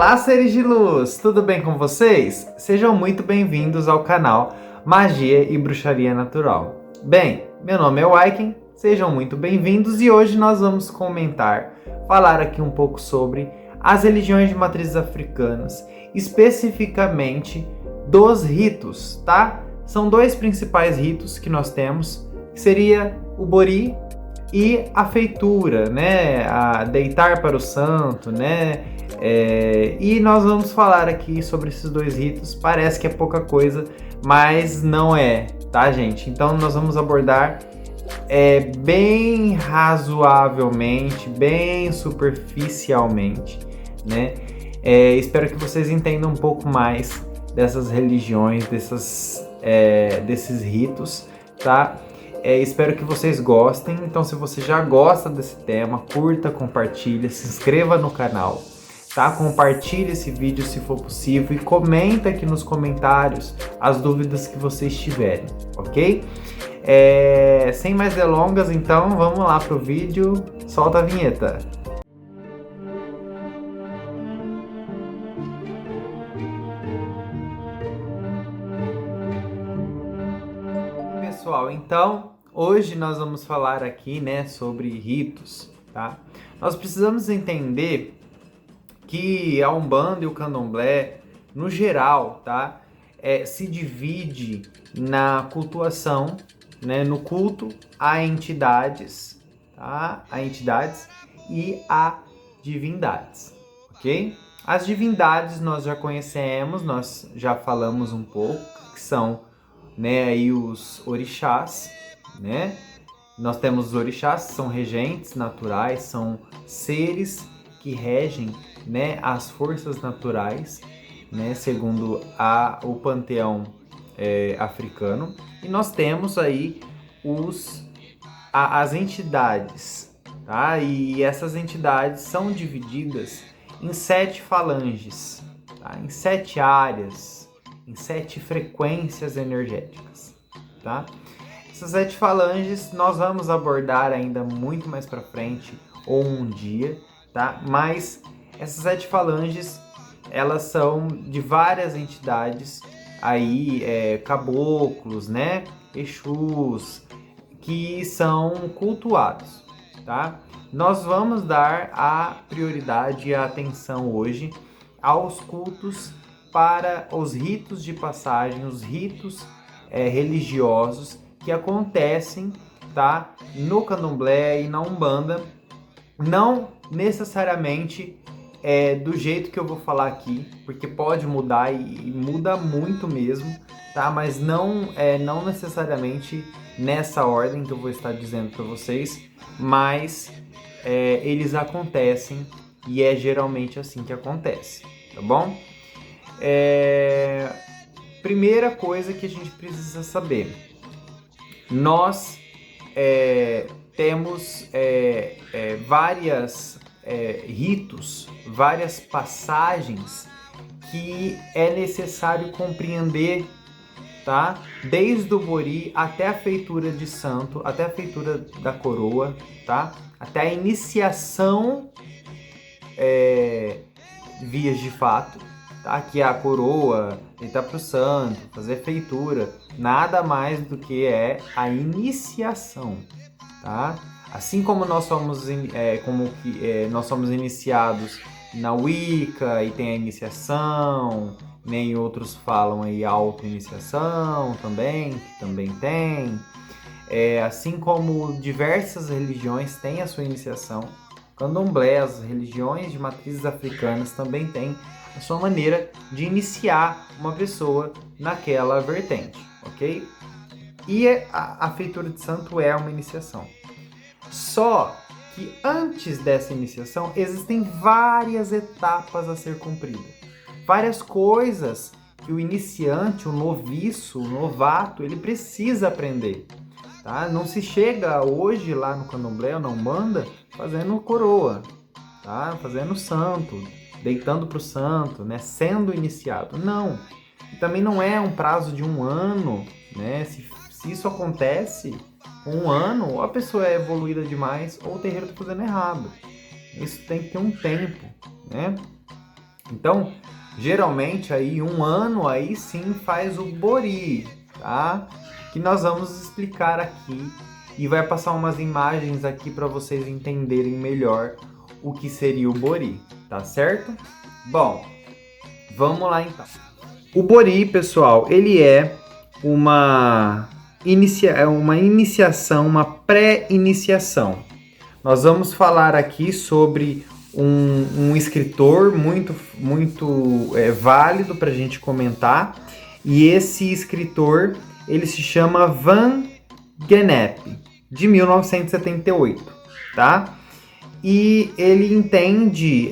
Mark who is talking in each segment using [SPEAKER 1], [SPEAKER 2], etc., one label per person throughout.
[SPEAKER 1] Olá, seres de luz! Tudo bem com vocês? Sejam muito bem-vindos ao canal Magia e Bruxaria Natural. Bem, meu nome é Waiken, sejam muito bem-vindos e hoje nós vamos falar aqui um pouco sobre as religiões de matrizes africanas, especificamente dos ritos, tá? São dois principais ritos que nós temos, que seria o Bori e a feitura, né? A deitar para o santo, né? E nós vamos falar aqui sobre esses dois ritos. Parece que é pouca coisa, mas não é, tá, gente? Então nós vamos abordar bem razoavelmente, bem superficialmente, né? Espero que vocês entendam um pouco mais dessas religiões, desses ritos, tá? Espero que vocês gostem. Então, se você já gosta desse tema, curta, compartilha, se inscreva no canal, tá? Compartilhe esse vídeo se for possível e comenta aqui nos comentários as dúvidas que vocês tiverem, ok? Sem mais delongas, então, vamos lá pro vídeo. Solta a vinheta. Pessoal, então, hoje nós vamos falar aqui, né, sobre ritos, tá? Nós precisamos entender que a Umbanda e o Candomblé, no geral, tá, se divide na cultuação, né, no culto a entidades, tá? A entidades e a divindades, ok? As divindades nós já conhecemos, nós já falamos um pouco, que são, né, aí os orixás, né? Nós temos os orixás, que são regentes naturais, são seres que regem, né, as forças naturais, né, segundo o panteão africano. E nós temos aí as entidades, tá? E essas entidades são divididas em 7 falanges, tá? Em 7 áreas, em 7 frequências energéticas, tá? Essas 7 falanges nós vamos abordar ainda muito mais para frente ou um dia, tá? Mas essas 7 falanges, elas são de várias entidades aí, caboclos, né? Exus, que são cultuados, tá? Nós vamos dar a prioridade e a atenção hoje aos cultos para os ritos de passagem, os ritos religiosos que acontecem, tá? No Candomblé e na Umbanda, não necessariamente do jeito que eu vou falar aqui, porque pode mudar e muda muito mesmo, tá? Mas não necessariamente nessa ordem que eu vou estar dizendo para vocês, mas eles acontecem e é geralmente assim que acontece, tá bom? Primeira coisa que a gente precisa saber, nós temos várias ritos, várias passagens que é necessário compreender, tá? Desde o Bori até a feitura de santo, até a feitura da coroa, tá? Até a iniciação vias de fato, tá? Que é a coroa, deitar para o santo, fazer a feitura, nada mais do que a iniciação, tá? Assim como nós somos, nós somos iniciados na Wicca e tem a iniciação, nem outros falam aí auto-iniciação também, que também tem. Assim como diversas religiões têm a sua iniciação, Candomblé, as religiões de matrizes africanas também têm a sua maneira de iniciar uma pessoa naquela vertente, ok? E a feitura de santo é uma iniciação. Só que antes dessa iniciação existem várias etapas a ser cumpridas. Várias coisas que o iniciante, o noviço, o novato, ele precisa aprender. Tá? Não se chega hoje lá no Candomblé ou na Umbanda fazendo coroa, tá? Fazendo santo, deitando para o santo, né? Sendo iniciado. Não. E também não é um prazo de 1 ano, né? Se isso acontece com 1 ano, ou a pessoa é evoluída demais ou o terreiro está fazendo errado. Isso tem que ter um tempo, né? Então, geralmente aí 1 ano aí sim faz o bori, tá? Que nós vamos explicar aqui e vai passar umas imagens aqui para vocês entenderem melhor o que seria o bori, tá certo? Bom, vamos lá então. O bori, pessoal, ele é uma iniciação, uma pré-iniciação. Nós vamos falar aqui sobre um escritor muito válido para a gente comentar. E esse escritor, ele se chama Van Gennep, de 1978, tá? E ele entende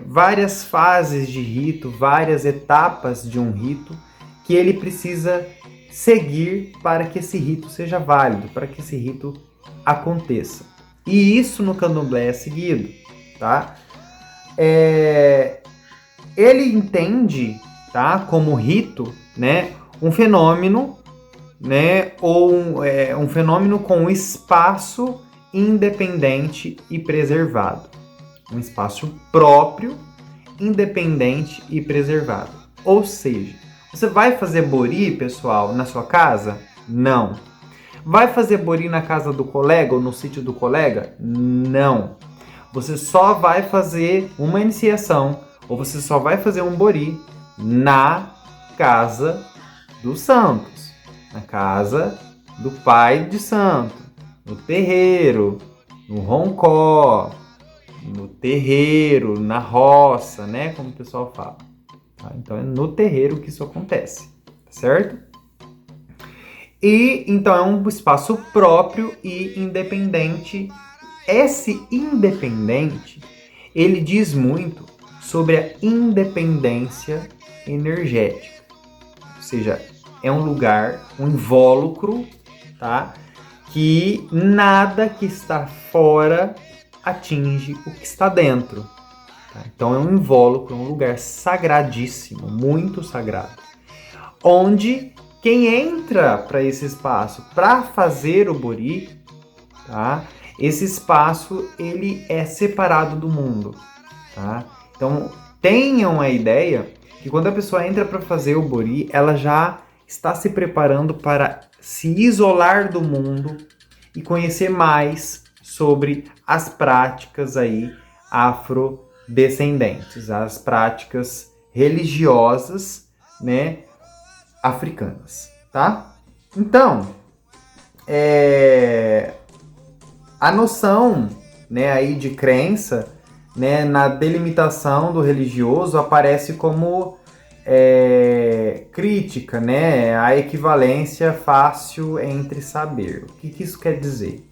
[SPEAKER 1] várias fases de rito, várias etapas de um rito que ele precisa seguir para que esse rito seja válido, para que esse rito aconteça. E isso no candomblé é seguido, tá? Ele entende, tá, como rito, né, um fenômeno, né, ou um fenômeno com um espaço independente e preservado. Um espaço próprio, independente e preservado. Ou seja, você vai fazer bori, pessoal, na sua casa? Não. Vai fazer bori na casa do colega ou no sítio do colega? Não. Você só vai fazer uma iniciação ou você só vai fazer um bori na casa dos santos, na casa do pai de santo, no terreiro, no roncó, no terreiro, na roça, né? Como o pessoal fala. Tá? Então é no terreiro que isso acontece, certo? E então é um espaço próprio e independente. Esse independente, ele diz muito sobre a independência energética. Ou seja, é um lugar, um invólucro, tá? Que nada que está fora atinge o que está dentro. Tá? Então é um invólucro, um lugar sagradíssimo, muito sagrado. Onde quem entra para esse espaço para fazer o bori, tá? Esse espaço ele é separado do mundo, tá? Então tenham a ideia que quando a pessoa entra para fazer o bori, ela já está se preparando para se isolar do mundo e conhecer mais sobre as práticas aí afrodescendentes, as práticas religiosas, né, africanas, tá? Então, a noção, né, aí de crença, né, na delimitação do religioso aparece como crítica, né, a equivalência fácil entre saber. O que isso quer dizer?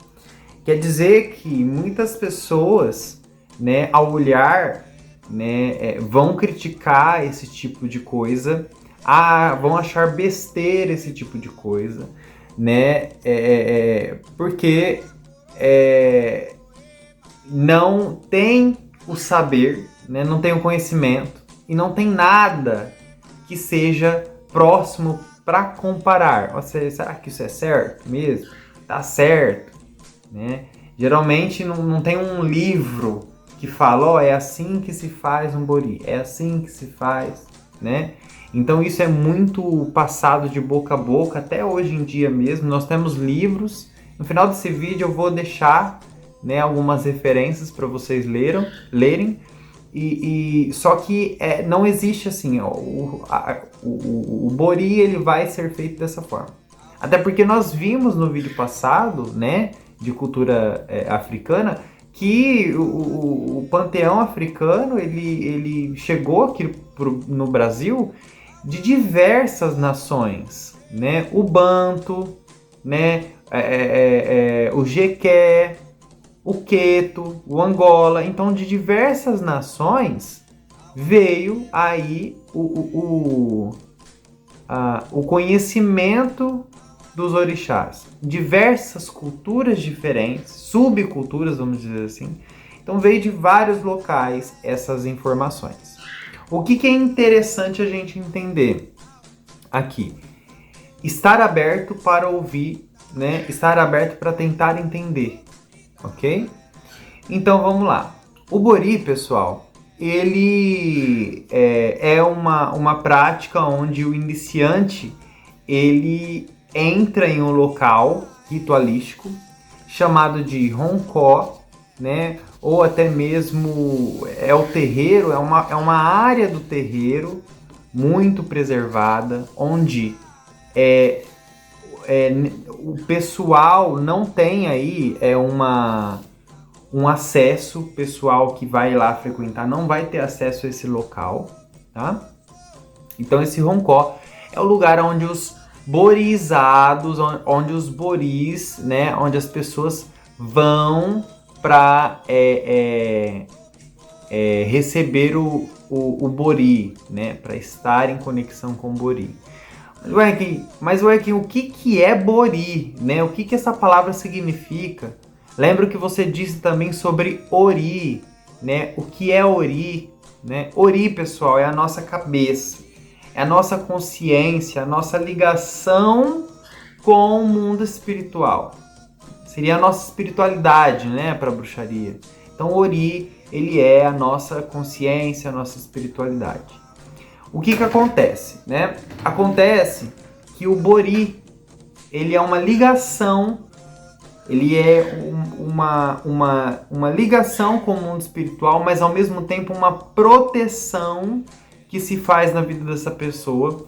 [SPEAKER 1] Quer dizer que muitas pessoas, né, ao olhar, né, vão criticar esse tipo de coisa, vão achar besteira esse tipo de coisa, né, porque não tem o saber, né, não tem o conhecimento e não tem nada que seja próximo para comparar. Ou seja, será que isso é certo mesmo? Tá certo, né? Geralmente não tem um livro que fala, é assim que se faz um bori, é assim que se faz, né? Então isso é muito passado de boca a boca, até hoje em dia mesmo. Nós temos livros. No final desse vídeo eu vou deixar, né, algumas referências para vocês lerem. Só que não existe assim, ó, o bori ele vai ser feito dessa forma. Até porque nós vimos no vídeo passado, né, de cultura africana, que o panteão africano ele chegou aqui no Brasil de diversas nações, né? O Banto, né? O Jequé, o Queto, o Angola. Então, de diversas nações veio aí o conhecimento dos orixás. Diversas culturas diferentes, subculturas, vamos dizer assim. Então, veio de vários locais essas informações. O que é interessante a gente entender aqui? Estar aberto para ouvir, né? Estar aberto para tentar entender, ok? Então vamos lá. O bori, pessoal, ele é uma prática onde o iniciante ele entra em um local ritualístico chamado de Roncó, né? Ou até mesmo é o terreiro, é uma área do terreiro muito preservada, onde o pessoal não tem aí um acesso, pessoal que vai lá frequentar não vai ter acesso a esse local, tá? Então esse Roncó é o lugar onde os borizados, onde os boris, né, onde as pessoas vão para receber o bori, né, para estar em conexão com o bori. Mas o que é bori, né? O que essa palavra significa? Lembro que você disse também sobre ori, né? O que é ori, né? Ori, pessoal, é a nossa cabeça, é a nossa consciência, a nossa ligação com o mundo espiritual. Seria a nossa espiritualidade, né, para a bruxaria. Então, ori, ele é a nossa consciência, a nossa espiritualidade. O que acontece, né? Acontece que o bori, ele é uma ligação, ele é uma ligação com o mundo espiritual, mas ao mesmo tempo uma proteção que se faz na vida dessa pessoa,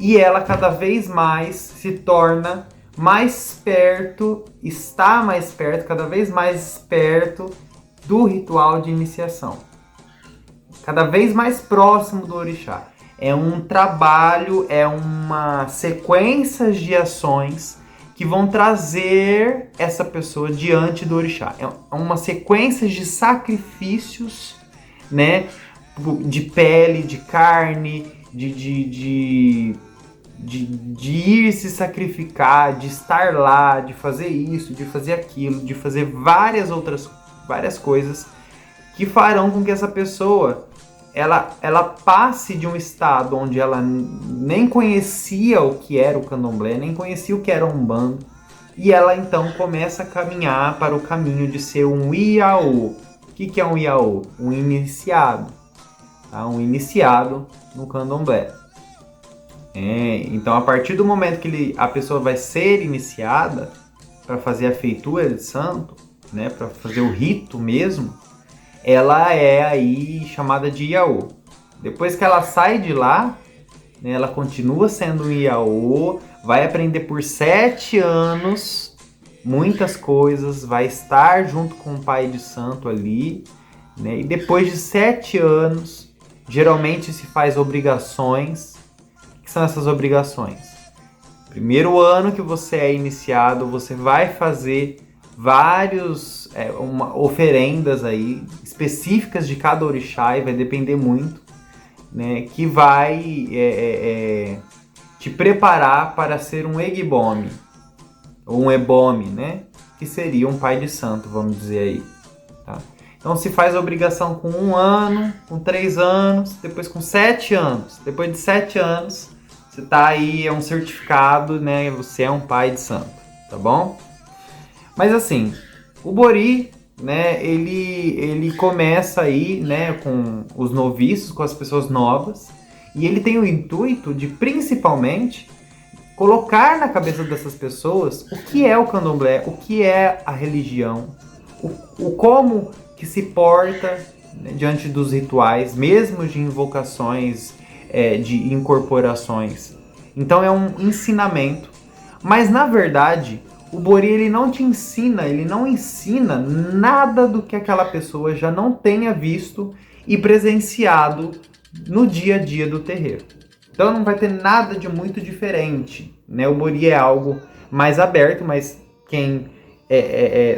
[SPEAKER 1] e ela cada vez mais se torna mais perto, está mais perto, cada vez mais perto do ritual de iniciação. Cada vez mais próximo do orixá. É um trabalho, é uma sequência de ações que vão trazer essa pessoa diante do orixá. É uma sequência de sacrifícios, né? De pele, de carne, de ir se sacrificar, de estar lá, de fazer isso, de fazer aquilo, de fazer várias coisas que farão com que essa pessoa ela passe de um estado onde ela nem conhecia o que era o candomblé, nem conhecia o que era umbanda, e ela então começa a caminhar para o caminho de ser um Iaô. O que é um Iaô? Um iniciado, tá? Um iniciado no candomblé. Então, a partir do momento que a pessoa vai ser iniciada para fazer a feitura de santo, né, para fazer o rito mesmo, ela é aí chamada de Iaô. Depois que ela sai de lá, né, ela continua sendo um Iaô, vai aprender por 7 anos muitas coisas, vai estar junto com o pai de santo ali, né, e depois de 7 anos, geralmente se faz obrigações. O que são essas obrigações? Primeiro ano que você é iniciado, você vai fazer vários oferendas aí específicas de cada orixá, e vai depender muito, né, que vai te preparar para ser um Egbome ou um Ebome, né, que seria um pai de santo, vamos dizer aí, tá? Então se faz a obrigação com 1 ano, com 3 anos, depois com 7 anos. Depois de 7 anos, você tá aí, é um certificado, né, você é um pai de santo, tá bom? Mas assim, o bori, né, ele começa aí, né, com os noviços, com as pessoas novas, e ele tem o intuito de, principalmente, colocar na cabeça dessas pessoas o que é o candomblé, o que é a religião, o como que se porta, né, diante dos rituais, mesmo de invocações, de incorporações. Então é um ensinamento, mas na verdade o bori ele não ensina nada do que aquela pessoa já não tenha visto e presenciado no dia a dia do terreiro. Então não vai ter nada de muito diferente, né? O bori é algo mais aberto, mas quem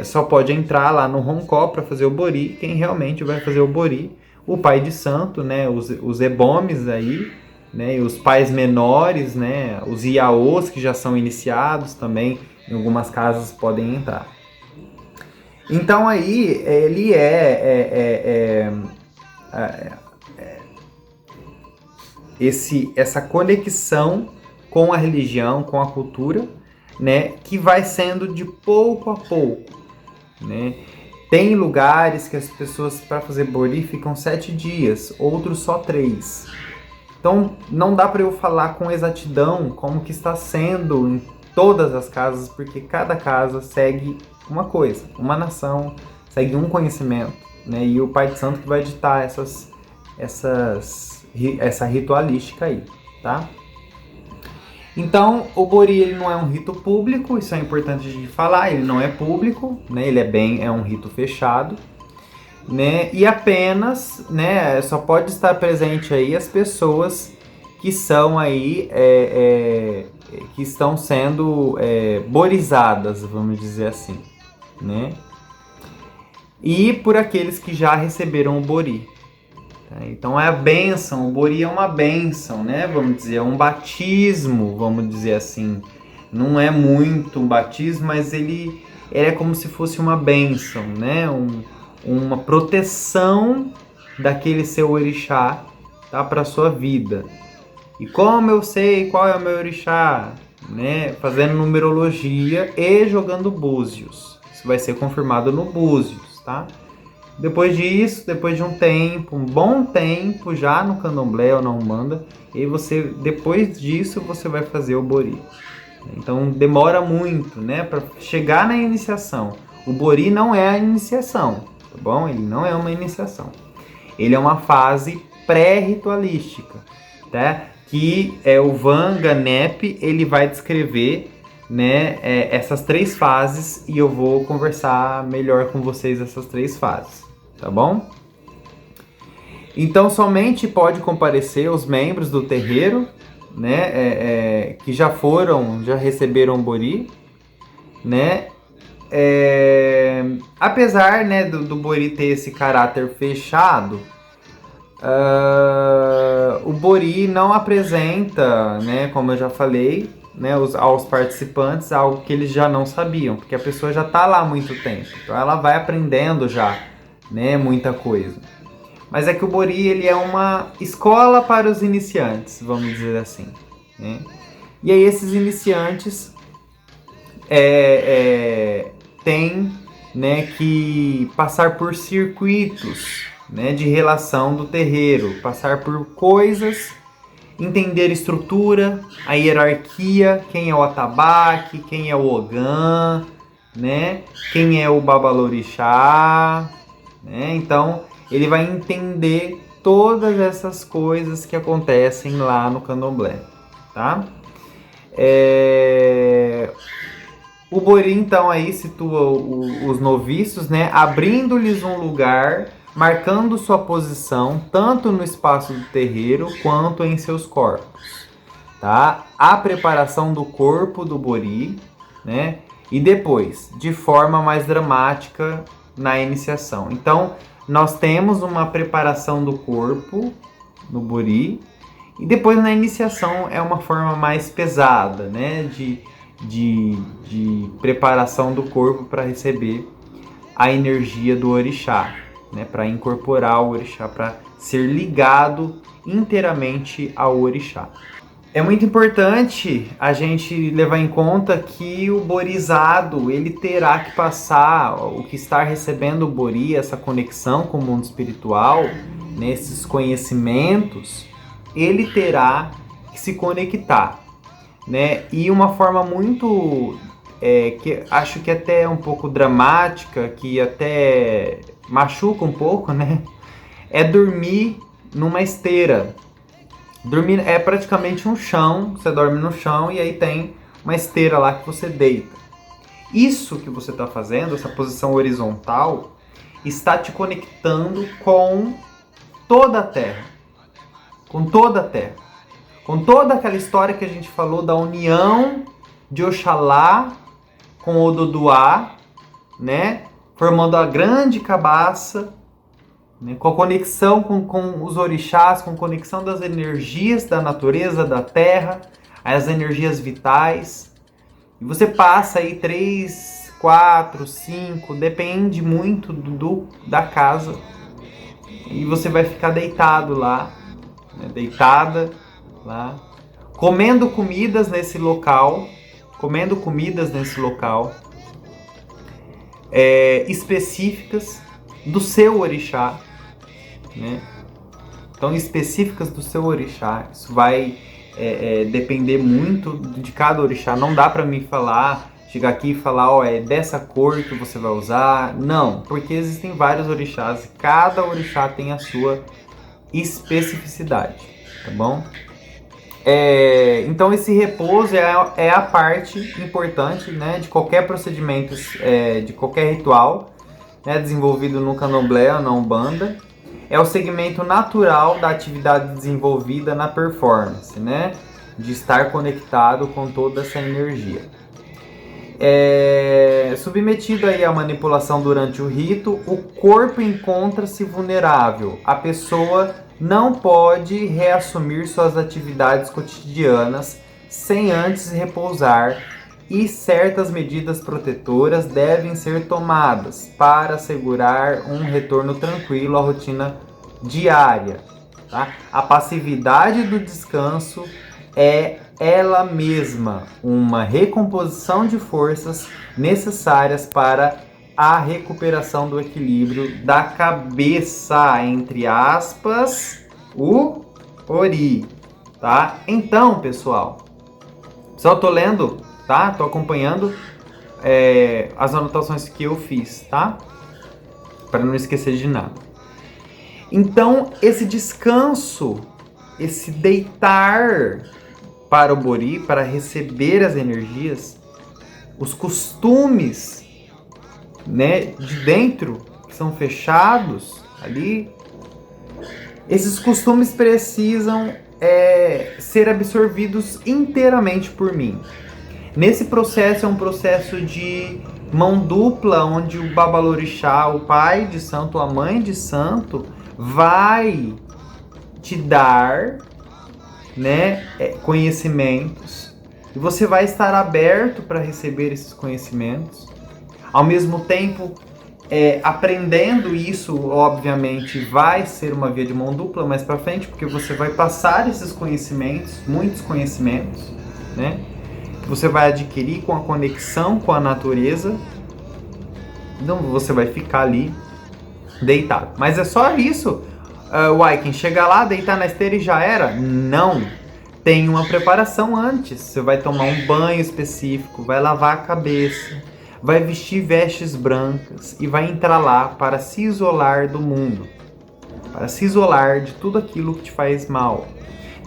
[SPEAKER 1] só pode entrar lá no Roncó para fazer o bori, quem realmente vai fazer o bori, o pai de santo, né? Os ebomes aí, né? E os pais menores, né? Os iaôs que já são iniciados também, em algumas casas podem entrar. Então aí ele essa conexão com a religião, com a cultura, né, que vai sendo de pouco a pouco, né? Tem lugares que as pessoas para fazer bori ficam 7 dias, outros só 3. Então não dá para eu falar com exatidão como que está sendo em todas as casas, porque cada casa segue uma coisa, uma nação, segue um conhecimento, né? E o Pai de Santo que vai ditar essa ritualística aí, tá? Então, o bori ele não é um rito público, isso é importante de falar, ele não é público, né? Ele é um rito fechado, né? E apenas, né, só pode estar presente aí as pessoas que são aí, que estão sendo borizadas, vamos dizer assim, né? E por aqueles que já receberam o bori. Então é a bênção, o bori é uma bênção, né? Vamos dizer, é um batismo, vamos dizer assim. Não é muito um batismo, mas ele é como se fosse uma bênção, né? Uma proteção daquele seu orixá, tá? Para a sua vida. E como eu sei qual é o meu orixá? Né? Fazendo numerologia e jogando búzios. Isso vai ser confirmado no búzios, tá? Depois disso, depois de um tempo, um bom tempo já no candomblé ou na umbanda, e depois disso você vai fazer o bori. Então demora muito, né, para chegar na iniciação. O bori não é a iniciação, tá bom? Ele não é uma iniciação. Ele é uma fase pré-ritualística, tá? Que o Vanga Nep, ele vai descrever, né, essas 3 fases, e eu vou conversar melhor com vocês essas 3 fases. Tá bom? Então somente pode comparecer os membros do terreiro, né, que já receberam o bori, né? Apesar, né, do bori ter esse caráter fechado, o bori não apresenta, né, como eu já falei, né, aos participantes algo que eles já não sabiam, porque a pessoa já está lá há muito tempo, então ela vai aprendendo já, né, muita coisa. Mas é que o bori ele é uma escola para os iniciantes, vamos dizer assim, né? E aí esses iniciantes têm, né, que passar por circuitos, né, de relação do terreiro, passar por coisas, entender estrutura, a hierarquia, quem é o atabaque, quem é o ogã, né, quem é o babalorixá, né? Então ele vai entender todas essas coisas que acontecem lá no candomblé, tá? O bori então aí situa os noviços, né, abrindo-lhes um lugar, marcando sua posição tanto no espaço do terreiro quanto em seus corpos, tá? A preparação do corpo do bori, né? E depois, de forma mais dramática na iniciação. Então, nós temos uma preparação do corpo no bori, e depois na iniciação é uma forma mais pesada, né? De preparação do corpo para receber a energia do orixá, né? Para incorporar o orixá, para ser ligado inteiramente ao orixá. É muito importante a gente levar em conta que o borizado, ele terá que passar, o que está recebendo o bori, essa conexão com o mundo espiritual, nesses conhecimentos, ele terá que se conectar, né? E uma forma muito, que acho que até é um pouco dramática, que até machuca um pouco, né? É dormir numa esteira. Dormir é praticamente um chão, você dorme no chão e aí tem uma esteira lá que você deita. Isso que você está fazendo, essa posição horizontal, está te conectando com toda a Terra. Com toda a Terra. Com toda aquela história que a gente falou da união de Oxalá com Ododuá, né? Formando a grande cabaça, né? Com a conexão com os orixás, com a conexão das energias da natureza, da terra, as energias vitais. E você passa aí 3, 4, 5, depende muito da casa. E você vai ficar deitado lá, né? Deitada lá, comendo comidas nesse local, específicas do seu orixá, né? Então, específicas do seu orixá. Isso vai depender muito de cada orixá. Não dá para mim falar, chegar aqui e falar, ó, é dessa cor que você vai usar. Não, porque existem vários orixás e cada orixá tem a sua especificidade, tá bom? Então esse repouso é a parte importante, né, de qualquer procedimento, de qualquer ritual, né, desenvolvido no candomblé ou na umbanda. É o segmento natural da atividade desenvolvida na performance, né, de estar conectado com toda essa energia. Submetido aí à manipulação durante o rito, o corpo encontra-se vulnerável. A pessoa não pode reassumir suas atividades cotidianas sem antes repousar, e certas medidas protetoras devem ser tomadas para assegurar um retorno tranquilo à rotina diária. Tá? A passividade do descanso é ela mesma uma recomposição de forças necessárias para a recuperação do equilíbrio da cabeça, entre aspas, o ori, tá? Então, pessoal, só tô lendo, tá? Tô acompanhando as anotações que eu fiz, tá? Para não esquecer de nada. Então, esse descanso, esse deitar para o bori, para receber as energias, os costumes, né, de dentro, que são fechados ali, esses costumes precisam ser absorvidos inteiramente por mim. Nesse processo é um processo de mão dupla, onde o babalorixá, o pai de santo, a mãe de santo, vai te dar, né, conhecimentos, e você vai estar aberto para receber esses conhecimentos. Ao mesmo tempo, aprendendo isso, obviamente, vai ser uma via de mão dupla mais para frente, porque você vai passar esses conhecimentos, muitos conhecimentos, né, que você vai adquirir com a conexão com a natureza. Então você vai ficar ali deitado. Mas é só isso, Waiken, chegar lá, deitar na esteira e já era? Não. Tem uma preparação antes. Você vai tomar um banho específico, vai lavar a cabeça, vai vestir vestes brancas e vai entrar lá para se isolar do mundo, para se isolar de tudo aquilo que te faz mal.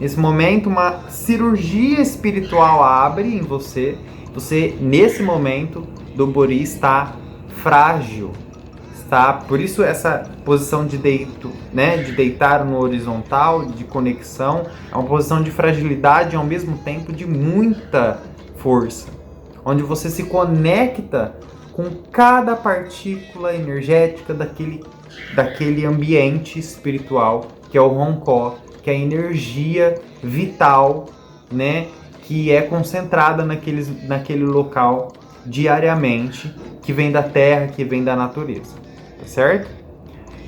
[SPEAKER 1] Nesse momento, uma cirurgia espiritual abre em você. Você, nesse momento do bori, está frágil. Por isso essa posição de deito, né, de deitar no horizontal, de conexão, é uma posição de fragilidade e ao mesmo tempo de muita força, onde você se conecta com cada partícula energética daquele ambiente espiritual, que é o Roncó, que é a energia vital, né, que é concentrada naquele local diariamente, que vem da terra, que vem da natureza. Certo?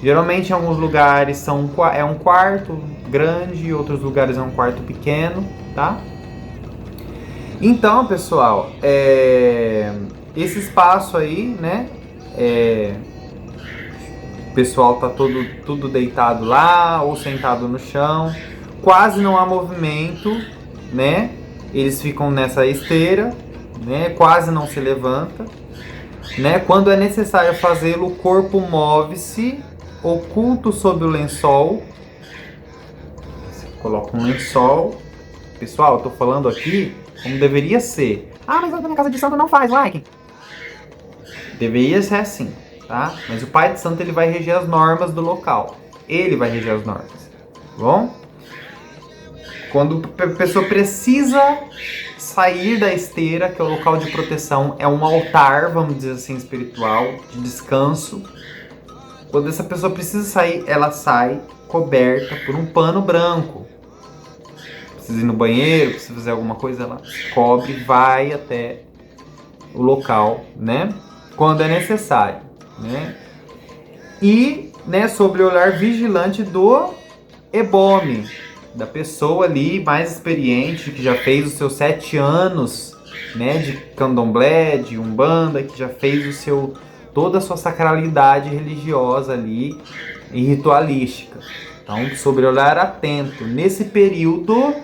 [SPEAKER 1] Geralmente em alguns lugares é um quarto grande, em outros lugares é um quarto pequeno, tá? Então, pessoal, esse espaço aí, né? O pessoal tá tudo deitado lá ou sentado no chão, quase não há movimento, né? Eles ficam nessa esteira, né? Quase não se levanta. Né? Quando é necessário fazê-lo, o corpo move-se, oculto sob o lençol. Você coloca um lençol. Pessoal, eu tô falando aqui como deveria ser. Ah, mas na minha casa de santo não faz, Waiken. Deveria ser assim, tá? Mas o pai de santo, ele vai reger as normas do local. Ele vai reger as normas, tá bom? Quando a pessoa precisa sair da esteira, que é o local de proteção, é um altar, vamos dizer assim, espiritual, de descanso. Quando essa pessoa precisa sair, ela sai coberta por um pano branco. Precisa ir no banheiro, precisa fazer alguma coisa, ela cobre, vai até o local, né? Quando é necessário, né? E, né, sobre o olhar vigilante do ebome, da pessoa ali mais experiente, que já fez os seus 7 anos, né, de candomblé, de umbanda, que já fez toda a sua sacralidade religiosa ali e ritualística. Então, sobre olhar atento. Nesse período,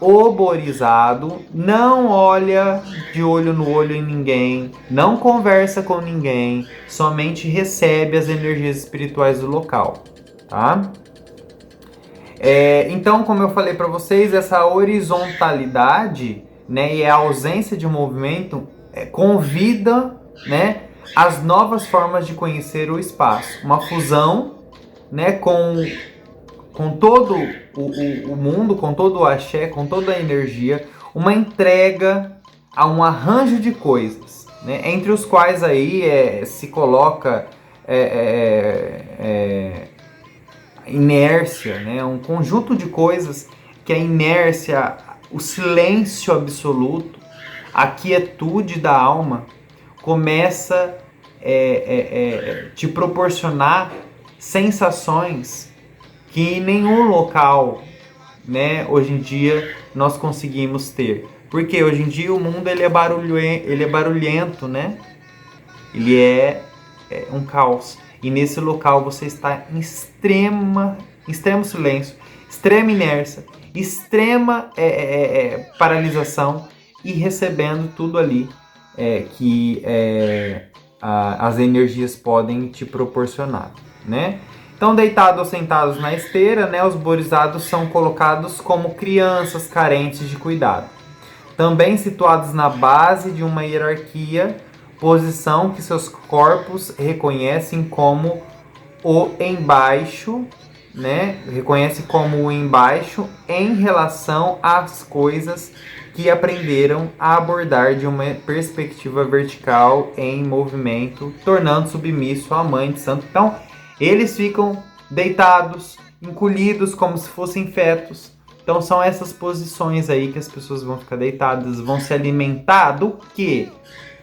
[SPEAKER 1] o borizado não olha de olho no olho em ninguém, não conversa com ninguém, somente recebe as energias espirituais do local, tá? Então, como eu falei para vocês, essa horizontalidade, né, e a ausência de movimento convida, né, as novas formas de conhecer o espaço. Uma fusão, né, com todo o mundo, com todo o axé, com toda a energia, uma entrega a um arranjo de coisas, né, entre os quais aí se coloca inércia, né, um conjunto de coisas que a inércia, o silêncio absoluto, a quietude da alma começa te proporcionar sensações que em nenhum local, né, hoje em dia nós conseguimos ter. Porque hoje em dia o mundo ele é barulhento, né? Ele é um caos. E nesse local você está em extremo silêncio, extrema inércia, extrema paralisação e recebendo tudo ali que as energias podem te proporcionar, né? Então, deitados ou sentados na esteira, né, os borizados são colocados como crianças carentes de cuidado. Também situados na base de uma hierarquia, posição que seus corpos reconhecem como o embaixo, né? Reconhece como o embaixo em relação às coisas que aprenderam a abordar de uma perspectiva vertical em movimento, tornando submisso à Mãe de Santo. Então, eles ficam deitados, encolhidos como se fossem fetos. Então são essas posições aí que as pessoas vão ficar deitadas, vão se alimentar do quê?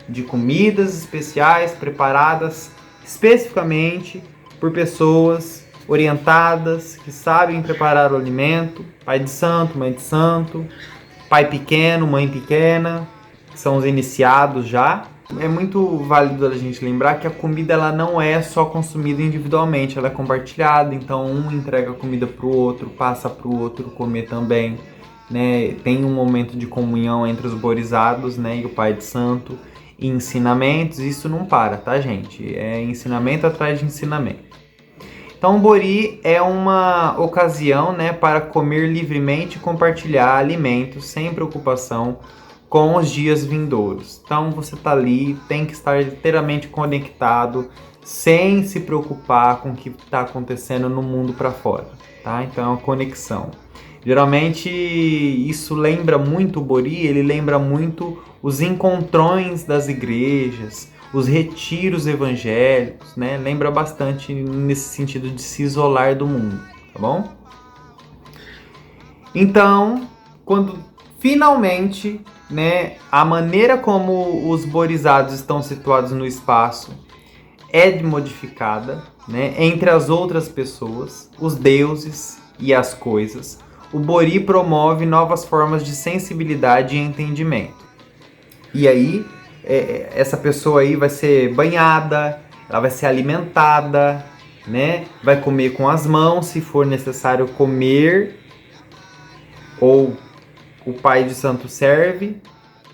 [SPEAKER 1] De comidas especiais preparadas especificamente por pessoas orientadas, que sabem preparar o alimento, pai de santo, mãe de santo, pai pequeno, mãe pequena, que são os iniciados já. É muito válido a gente lembrar que a comida ela não é só consumida individualmente, ela é compartilhada, então um entrega a comida para o outro, passa para o outro comer também, né? Tem um momento de comunhão entre os borizados, né, e o pai de santo, e ensinamentos, isso não para, tá, gente? É ensinamento atrás de ensinamento. Então, o bori é uma ocasião, né, para comer livremente e compartilhar alimentos sem preocupação com os dias vindouros. Então você está ali, tem que estar inteiramente conectado, sem se preocupar com o que está acontecendo no mundo para fora, tá? Então é uma conexão. Geralmente isso lembra muito o bori, ele lembra muito os encontrões das igrejas, os retiros evangélicos, né? Lembra bastante nesse sentido de se isolar do mundo, tá bom? Então, quando finalmente, né, a maneira como os borizados estão situados no espaço é modificada, né, entre as outras pessoas, os deuses e as coisas. O bori promove novas formas de sensibilidade e entendimento. E aí, essa pessoa aí vai ser banhada, ela vai ser alimentada, né, vai comer com as mãos, se for necessário comer, ou o pai de santo serve,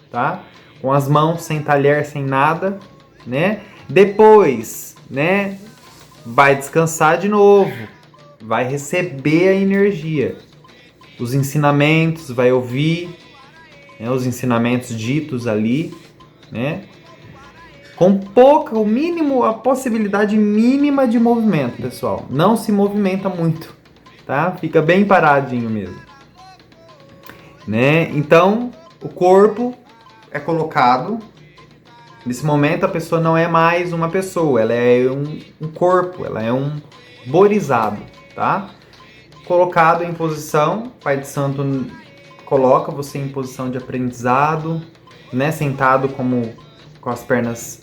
[SPEAKER 1] tá? Com as mãos, sem talher, sem nada, né? Depois, né? Vai descansar de novo, vai receber a energia, os ensinamentos, vai ouvir, né, os ensinamentos ditos ali, né? Com pouca, o mínimo, a possibilidade mínima de movimento, pessoal. Não se movimenta muito, tá? Fica bem paradinho mesmo. Né? Então, o corpo é colocado. Nesse momento, a pessoa não é mais uma pessoa, ela é um corpo, ela é um borizado, tá? Colocado em posição, o Pai de Santo coloca você em posição de aprendizado, né? Sentado com as pernas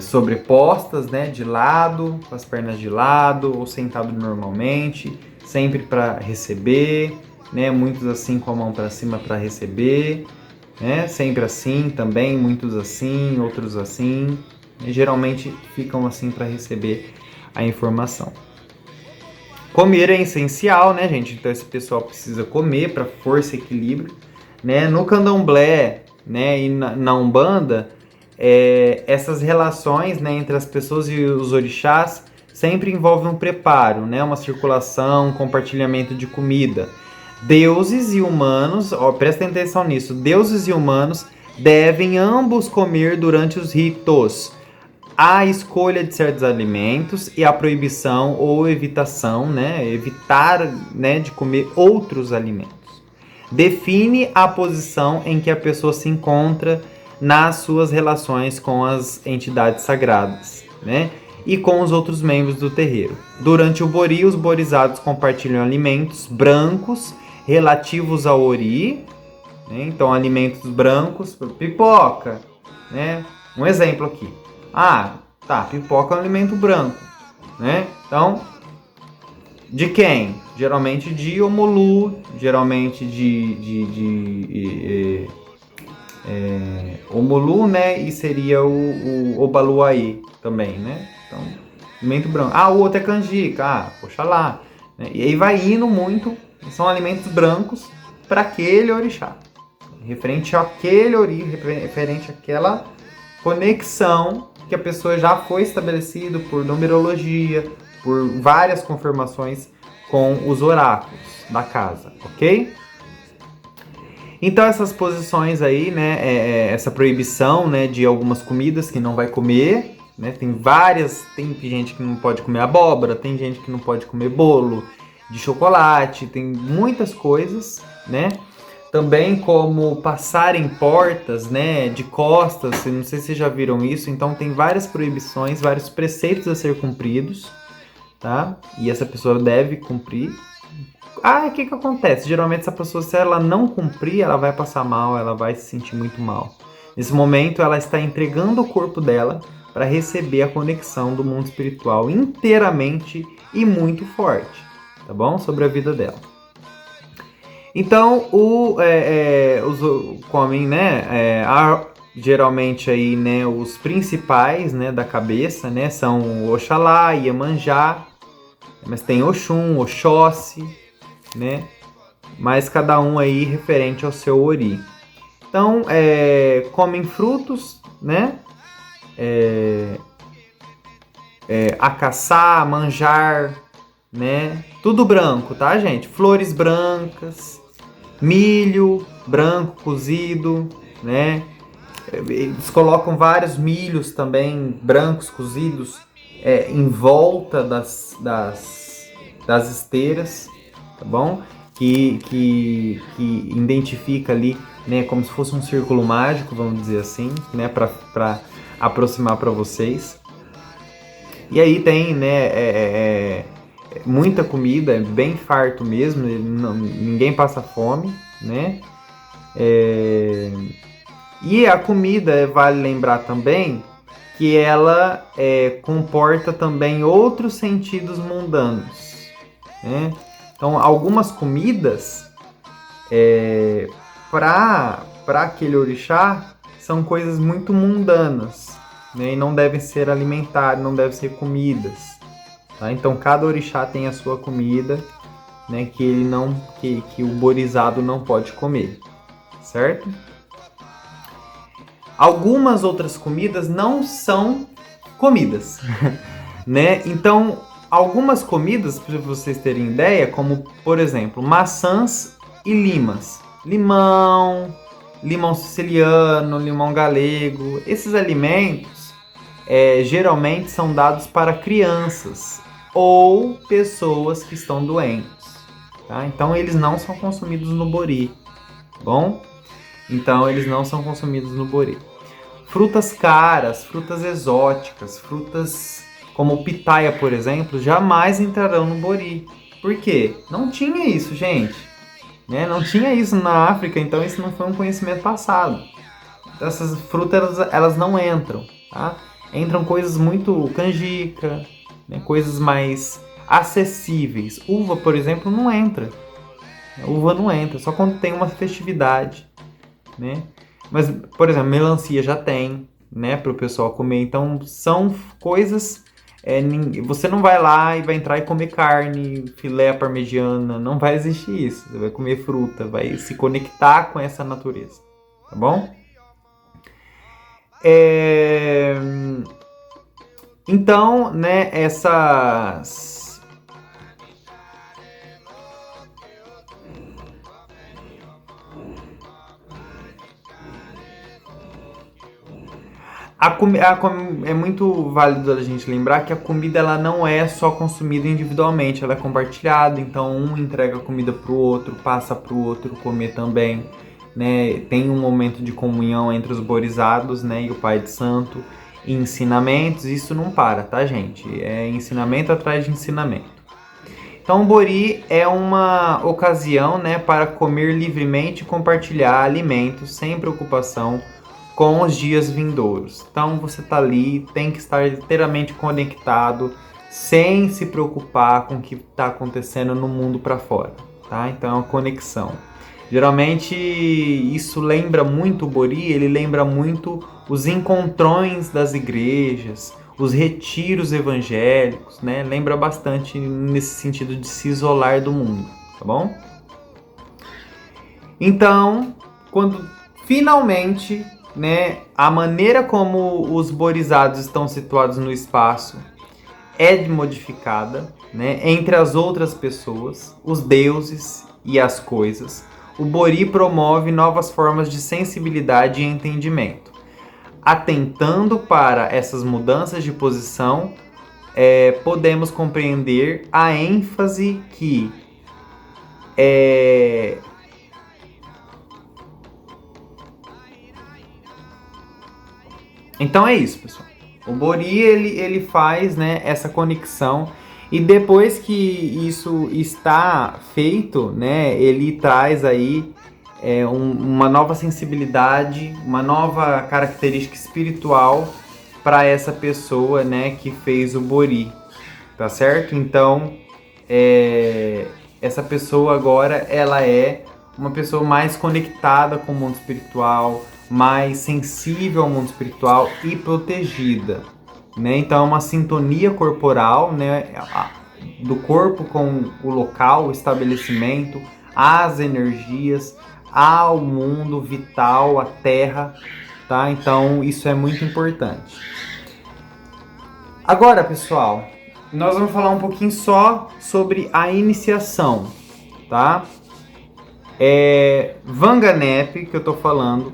[SPEAKER 1] sobrepostas, né? De lado, com as pernas de lado, ou sentado normalmente, sempre para receber, né? Muitos assim com a mão para cima para receber, né? Sempre assim também, muitos assim, outros assim. E geralmente ficam assim para receber a informação. Comer é essencial, né, gente? Então esse pessoal precisa comer para força e equilíbrio, né? No candomblé, né, e na Umbanda, essas relações, né, entre as pessoas e os orixás sempre envolvem um preparo, né, uma circulação, um compartilhamento de comida. Deuses e humanos, ó, prestem atenção nisso, deuses e humanos devem ambos comer durante os ritos. A escolha de certos alimentos e a proibição ou evitação, né, evitar, né, de comer outros alimentos. Define a posição em que a pessoa se encontra nas suas relações com as entidades sagradas, né, e com os outros membros do terreiro. Durante o Bori, os borizados compartilham alimentos brancos relativos ao Ori, né, então alimentos brancos, pipoca, né, um exemplo aqui. Ah, tá, pipoca é um alimento branco, né? Então, de quem? Geralmente de Omulu, geralmente Omulu, né? E seria o Obaluaí também, né? Então, alimento branco. Ah, o outro é canjica, Oxalá. Né? E aí vai indo muito, são alimentos brancos para aquele orixá. Referente àquele ori, referente àquela conexão que a pessoa já foi estabelecido por numerologia, por várias confirmações com os oráculos da casa, ok? Então essas posições aí, né, essa proibição, né, de algumas comidas que não vai comer, né, tem gente que não pode comer abóbora, tem gente que não pode comer bolo de chocolate, tem muitas coisas, né? Também como passar em portas, né, de costas, não sei se vocês já viram isso, então tem várias proibições, vários preceitos a ser cumpridos, tá? E essa pessoa deve cumprir. O que acontece? Geralmente essa pessoa, se ela não cumprir, ela vai passar mal, ela vai se sentir muito mal. Nesse momento, ela está entregando o corpo dela para receber a conexão do mundo espiritual inteiramente e muito forte, tá bom? Sobre a vida dela. Então, os comem, né, geralmente aí, né, os principais, né, da cabeça, né, são o Oxalá, Iemanjá, mas tem Oxum, Oxóssi, né, mas cada um aí referente ao seu ori. Então, comem frutos, né, acaçá, manjar, né, tudo branco, tá, gente? Flores brancas, milho branco cozido, né? Eles colocam vários milhos também brancos cozidos em volta das esteiras, tá bom? Que identifica ali, né, como se fosse um círculo mágico, vamos dizer assim, né, para aproximar para vocês. E aí tem, né, muita comida, é bem farto mesmo, ninguém passa fome, né? E a comida, vale lembrar também, que ela comporta também outros sentidos mundanos, né? Então, algumas comidas, para aquele orixá, são coisas muito mundanas, né? E não devem ser alimentadas, não devem ser comidas. Tá? Então cada orixá tem a sua comida, né, que o borizado não pode comer, certo? Algumas outras comidas não são comidas, né? Então algumas comidas, para vocês terem ideia, como por exemplo maçãs e limas, limão siciliano, limão galego, esses alimentos geralmente são dados para crianças ou pessoas que estão doentes, tá? Então eles não são consumidos no bori, bom? Então eles não são consumidos no bori. Frutas caras, frutas exóticas, frutas como pitaia, por exemplo, jamais entrarão no bori. Por quê? Não tinha isso, gente. Né? Não tinha isso na África, então isso não foi um conhecimento passado. Então, essas frutas elas não entram, tá? Entram coisas muito canjica, né? Coisas mais acessíveis. Uva, por exemplo, não entra. Uva não entra, só quando tem uma festividade, né? Mas, por exemplo, melancia já tem, né, para o pessoal comer. Então, são coisas. Você não vai lá e vai entrar e comer carne, filé parmegiana. Não vai existir isso. Você vai comer fruta, vai se conectar com essa natureza. Tá bom? É... Então, né, essas. É muito válido a gente lembrar que a comida ela não é só consumida individualmente, ela é compartilhada, então um entrega a comida para o outro, passa para o outro comer também, né? Tem um momento de comunhão entre os borizados, né, e o Pai de Santo, e ensinamentos, isso não para, tá, gente? É ensinamento atrás de ensinamento. Então, o Bori é uma ocasião, né, para comer livremente e compartilhar alimentos sem preocupação com os dias vindouros. Então, você está ali, tem que estar inteiramente conectado, sem se preocupar com o que está acontecendo no mundo para fora, tá? Então, é uma conexão. Geralmente, isso lembra muito o Bori, ele lembra muito os encontrões das igrejas, os retiros evangélicos, né? Lembra bastante nesse sentido de se isolar do mundo, tá bom? Então, quando finalmente, né, a maneira como os borizados estão situados no espaço é modificada, né, entre as outras pessoas, os deuses e as coisas, o Bori promove novas formas de sensibilidade e entendimento. Atentando para essas mudanças de posição, podemos compreender a ênfase que Então é isso, pessoal. O Bori ele faz, né, essa conexão e depois que isso está feito, né, ele traz aí uma nova sensibilidade, uma nova característica espiritual para essa pessoa, né, que fez o Bori, tá certo? Então essa pessoa agora ela é uma pessoa mais conectada com o mundo espiritual, mais sensível ao mundo espiritual e protegida, né? Então é uma sintonia corporal, né, do corpo com o local, o estabelecimento, as energias, ao mundo vital, a terra, tá? Então isso é muito importante. Agora, pessoal, nós vamos falar um pouquinho só sobre a iniciação, tá? Vanganep, que eu tô falando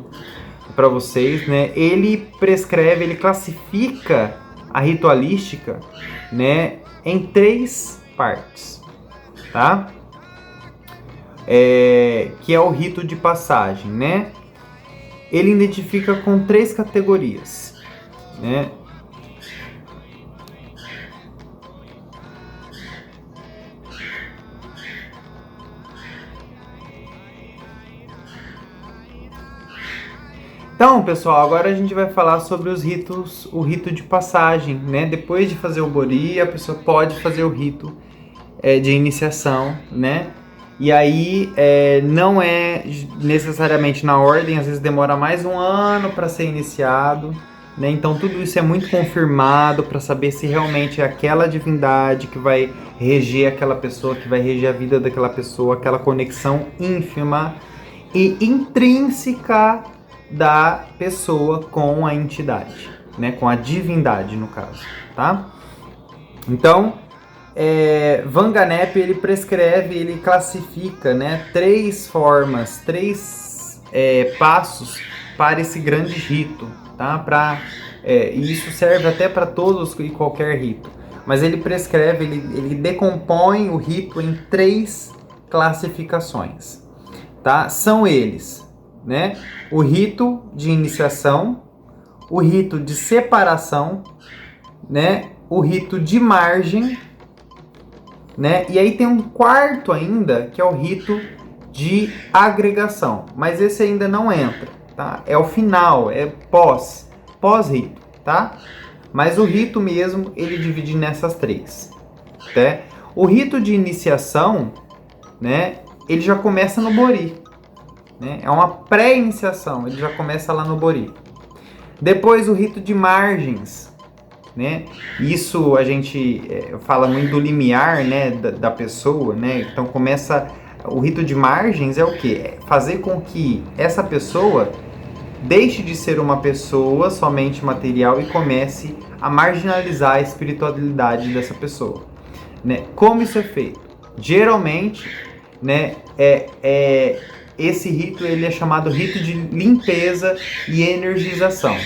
[SPEAKER 1] para vocês, né? Ele prescreve, ele classifica a ritualística, né, em 3 partes, tá? Que é o rito de passagem, né? Ele identifica com 3 categorias, né? Então, pessoal, agora a gente vai falar sobre os ritos, o rito de passagem, né? Depois de fazer o Bori, a pessoa pode fazer o rito de iniciação, né? E aí não é necessariamente na ordem, às vezes demora mais um ano para ser iniciado, né? Então tudo isso é muito confirmado para saber se realmente é aquela divindade que vai reger aquela pessoa, que vai reger a vida daquela pessoa, aquela conexão ínfima e intrínseca da pessoa com a entidade, né? Com a divindade, no caso, tá? Então, Vanganep, ele prescreve, ele classifica, né, 3 formas, 3 passos para esse grande rito, tá? E isso serve até para todos e qualquer rito. Mas ele prescreve, ele decompõe o rito em 3 classificações, tá? São eles, né? O rito de iniciação, o rito de separação, né? O rito de margem, né? E aí tem um quarto ainda, que é o rito de agregação. Mas esse ainda não entra, tá? É o final, é pós-rito, tá? Mas o rito mesmo, ele divide nessas 3, tá? O rito de iniciação, né? Ele já começa no Bori, né? É uma pré-iniciação, ele já começa lá no Bori. Depois o rito de margens, né? Isso a gente fala muito do limiar, né, da pessoa, né? Então começa o rito de margens é o quê? É fazer com que essa pessoa deixe de ser uma pessoa somente material e comece a marginalizar a espiritualidade dessa pessoa, né? Como isso é feito? Geralmente, né, esse rito ele é chamado rito de limpeza e energização,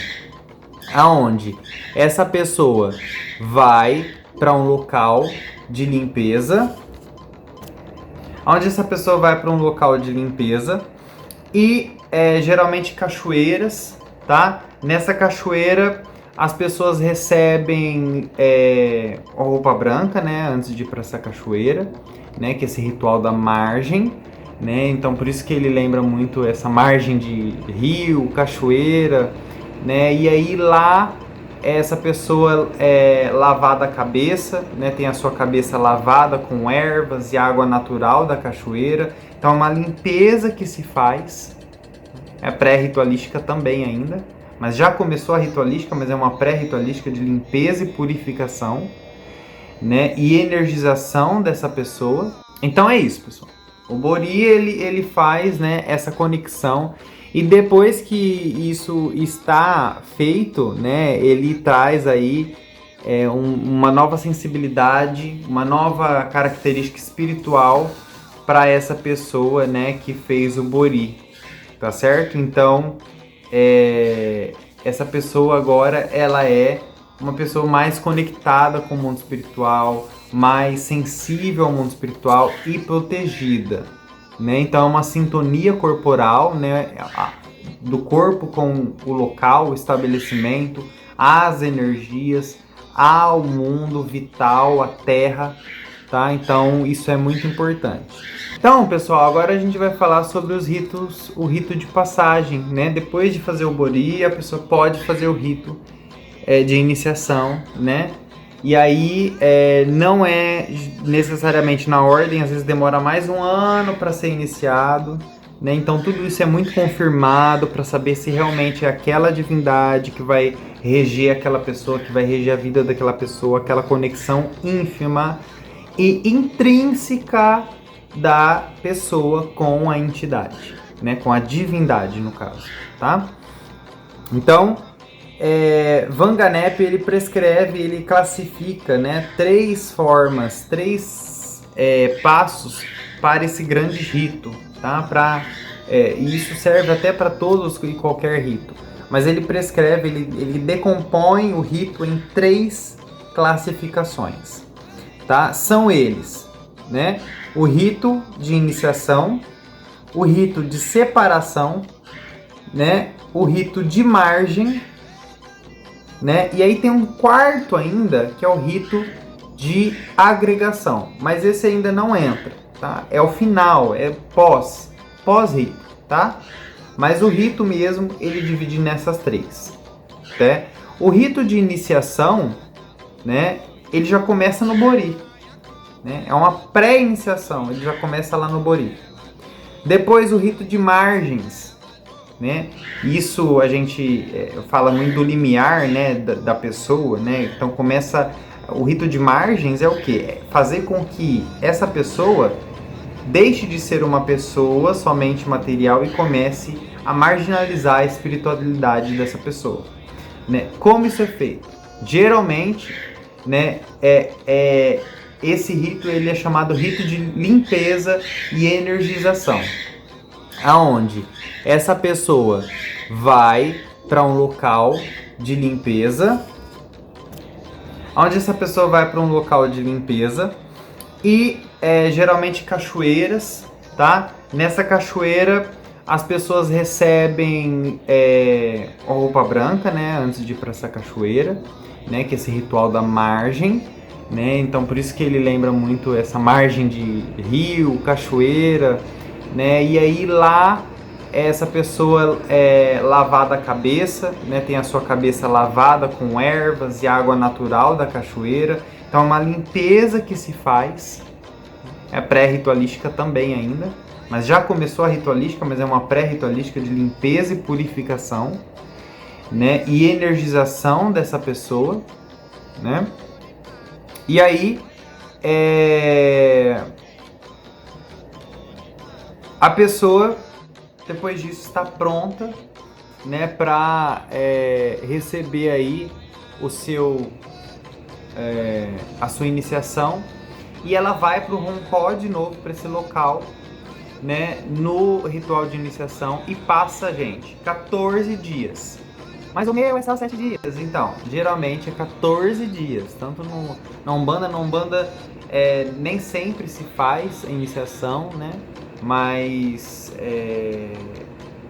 [SPEAKER 1] aonde essa pessoa vai para um local de limpeza, e geralmente cachoeiras, tá? Nessa cachoeira as pessoas recebem roupa branca, né, antes de ir para essa cachoeira, né, que é esse ritual da margem, né? Então por isso que ele lembra muito essa margem de rio, cachoeira, né? E aí lá essa pessoa é lavada a cabeça, né? Tem a sua cabeça lavada com ervas e água natural da cachoeira. Então é uma limpeza que se faz. É pré-ritualística também ainda, mas já começou a ritualística, mas é uma pré-ritualística de limpeza e purificação, né? E energização dessa pessoa. Então é isso, pessoal. O Bori ele faz, né, essa conexão, e depois que isso está feito, né, ele traz aí uma nova sensibilidade, uma nova característica espiritual para essa pessoa, né, que fez o Bori, tá certo? Então essa pessoa agora ela é uma pessoa mais conectada com o mundo espiritual, mais sensível ao mundo espiritual e protegida, né? Então é uma sintonia corporal, né, do corpo com o local, o estabelecimento, as energias, ao mundo vital, a terra, tá? Então isso é muito importante. Então, pessoal, agora a gente vai falar sobre os ritos, o rito de passagem, né? Depois de fazer o Bori, a pessoa pode fazer o rito de iniciação, né? E aí não é necessariamente na ordem, às vezes demora mais um ano para ser iniciado, né? Então tudo isso é muito confirmado para saber se realmente é aquela divindade que vai reger aquela pessoa, que vai reger a vida daquela pessoa, aquela conexão ínfima e intrínseca da pessoa com a entidade, né? Com a divindade, no caso, tá? Então, Vanganep ele prescreve, ele classifica, né, três formas, três passos para esse grande rito, tá? E isso serve até para todos e qualquer rito. Mas ele prescreve, ele decompõe o rito em três classificações, tá? São eles, né? O rito de iniciação, o rito de separação, né? O rito de margem, né? E aí tem um quarto ainda, que é o rito de agregação, mas esse ainda não entra, tá? É o final, é pós-rito, tá? Mas o rito mesmo, ele divide nessas três, tá? O rito de iniciação, né? Ele já começa no Bori, né? É uma pré-iniciação, ele já começa lá no Bori. Depois o rito de margens, né? Isso a gente fala muito do limiar, né, da pessoa, né? Então começa o rito de margens é o quê? É fazer com que essa pessoa deixe de ser uma pessoa somente material e comece a marginalizar a espiritualidade dessa pessoa, né? Como isso é feito? Geralmente, né, esse rito ele é chamado rito de limpeza e energização, aonde essa pessoa vai para um local de limpeza, e geralmente cachoeiras, tá? Nessa cachoeira as pessoas recebem roupa branca, né, antes de ir para essa cachoeira, né, que é esse ritual da margem, né? Então por isso que ele lembra muito essa margem de rio, cachoeira, né? E aí lá essa pessoa é lavada a cabeça, né? Tem a sua cabeça lavada com ervas e água natural da cachoeira. Então é uma limpeza que se faz, É pré-ritualística também ainda, mas já começou a ritualística, mas é uma pré-ritualística de limpeza e purificação, né? E energização dessa pessoa, né? E aí, a pessoa, depois disso, está pronta, né, para receber aí o seu, a sua iniciação, e ela vai para o rompó de novo, para esse local, né, no ritual de iniciação, e passa, gente, 14 dias. Mas o meu é só 7 dias. Então, geralmente é 14 dias. Tanto na Umbanda nem sempre se faz a iniciação, né? Mas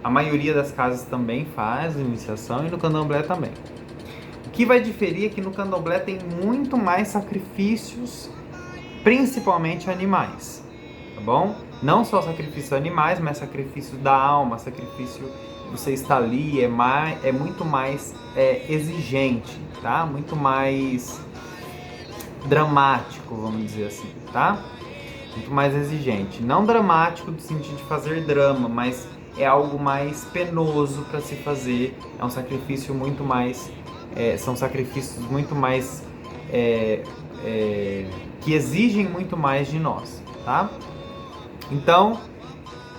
[SPEAKER 1] a maioria das casas também faz a iniciação, e no Candomblé também. O que vai diferir é que no Candomblé tem muito mais sacrifícios, principalmente animais, tá bom? Não só sacrifício animais, mas sacrifício da alma, sacrifício, você está ali, é muito mais exigente, tá? Muito mais dramático, vamos dizer assim, tá? Muito mais exigente. Não dramático no sentido de fazer drama, mas é algo mais penoso para se fazer. É um sacrifício muito mais... são sacrifícios muito mais... que exigem muito mais de nós, tá? Então,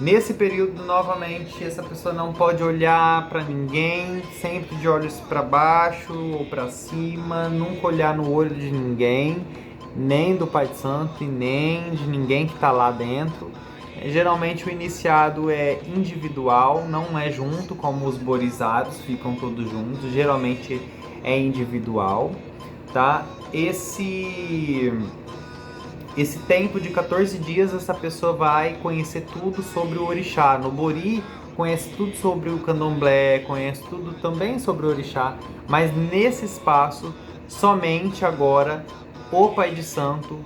[SPEAKER 1] nesse período, novamente, essa pessoa não pode olhar para ninguém, sempre de olhos para baixo ou para cima, nunca olhar no olho de ninguém, nem do Pai de Santo e nem de ninguém que está lá dentro. Geralmente o iniciado é individual, não é junto, como os borizados ficam todos juntos, geralmente é individual, tá? Esse tempo de 14 dias, essa pessoa vai conhecer tudo sobre o orixá. No Bori, conhece tudo sobre o candomblé, conhece tudo também sobre o orixá, mas nesse espaço, somente agora, o pai de santo